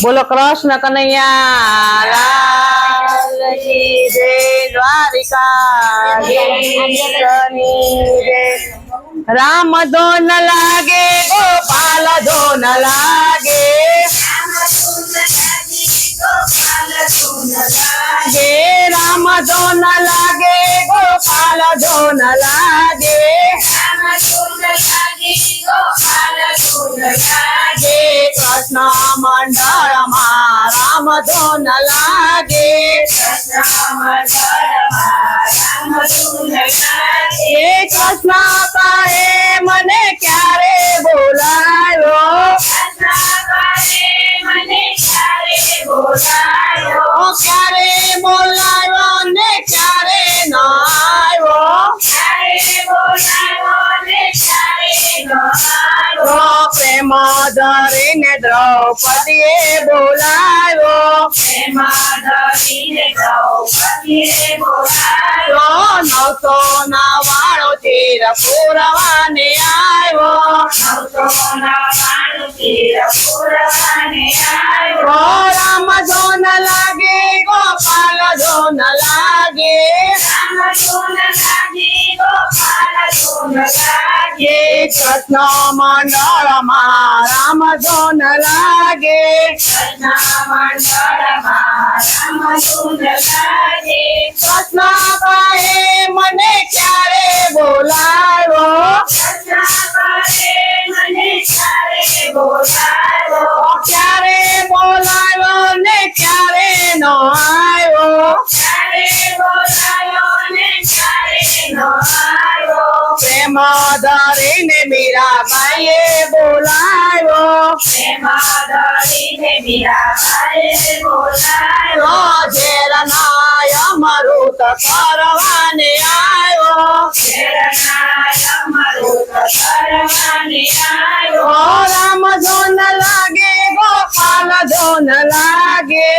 બોલો કૃષ્ણ કનૈયા લાલ કી જય, દ્વારિકાધીશની જય। રામ ધોન લાગે ગોપાલ ધોન લાગે, રામ ધોન લાગે ગોપાલ ધોન લાગે, કૃષ્ણ મંડળ માં રામ ધોન લાગે, કૃષ્ણ કહે મને ક્યારે બોલાયો, ક્યારે બોલાયો ને ક્યારે ન આવ્યો, પ્રેમ ધરીને દ્રૌપદીએ બોલાયો, નવસો ના વાળો તીર પૂરવાને આવ્યો, રામ ધોન લાગે ગોપાલ ધોન લાગે, કૃષ્ણ મંડળ માં રામ ધોન લાગે, કૃષ્ણ કહે મને ક્યારે બોલાયો, ક્યારે બોલાયો ને ક્યારે ન આવ્યો, પ્રેમ ધરીને મીરાબાઈએ બોલાયો, ઝેર નાય અમૃત કરવાને આવ્યો, રામ ધોન લાગે ગોપાલ ધોન લાગે,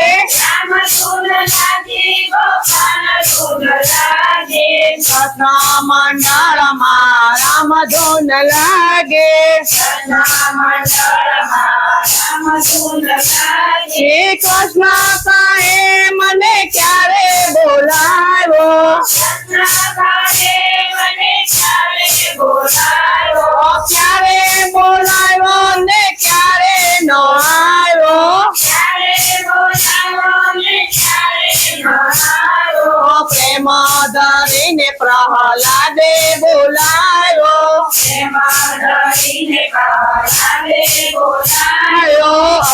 કૃષ્ણ મંડળ માં રામ ધોન લાગે, કૃષ્ણ કહે મને ક્યારે બોલાયો, ક્યારે બોલાયો ને ક્યારે ન આવ્યો, પ્રેમ ધરીને પ્રહલાદે બોલાયો,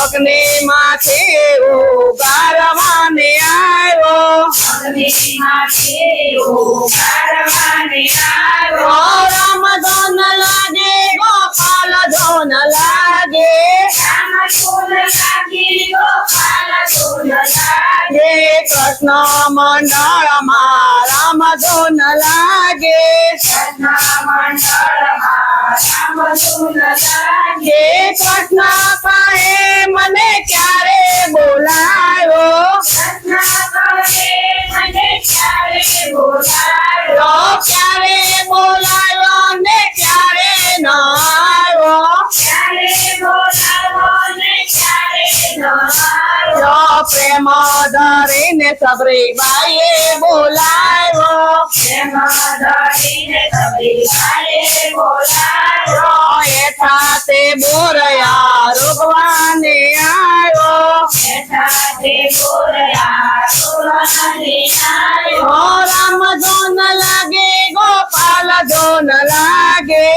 અગ્નિ માંથી ઉગારવાને આવ્યો, રામ ધોન લાગે ગોપાલ ધોન લાગે, કૃષ્ણ મંડળ માં રામ ધોન લાગે, કૃષ્ણ કહે મને ક્યારે બોલાયો, ક્યારે બોલાયો ને ક્યારે ન આવ્યો, પ્રેમ ધરીને સબરીબાઈએ બોલાયો, એઠા તે બોરયા રોગવાને આવ્યો, રામ ધોન લાગે ગોપાલ ધોન લાગે,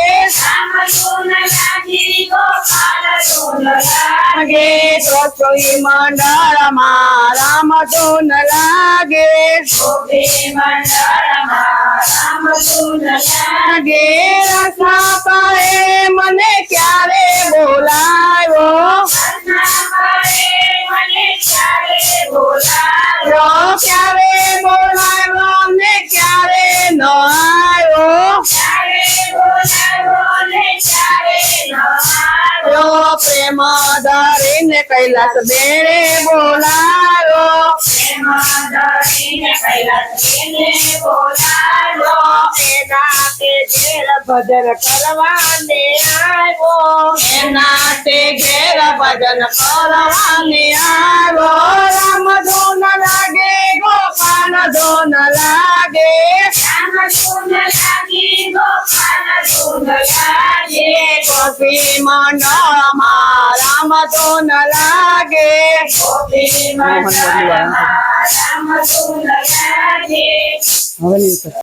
રસોઈ મંડળ માં રામ ધોન લાગે, રસા કહે મને ક્યારે બોલાયો, ક્યારે બોલાયો ને ક્યારે ન આવ્યો, પ્રેમ ધરીને કૈલાસ બેરે બોલાયો, મંડળીને કૈલાસજીને બોલાવ્યો. એના તે ઘેર ભજન કરવાને આવ્યો. એના તે ઘેર ભજન કરવાને આવ્યો. રામ ધૂન લાગે ગોપાલ ધૂન લાગે. રામ ધૂન લાગે ગોપાલ ધૂન લાગે. ગોપી મંડળમાં રામ ધૂન લાગે. ગોપી મંડળમાં રામ ધૂન લાગે. હવે નહીં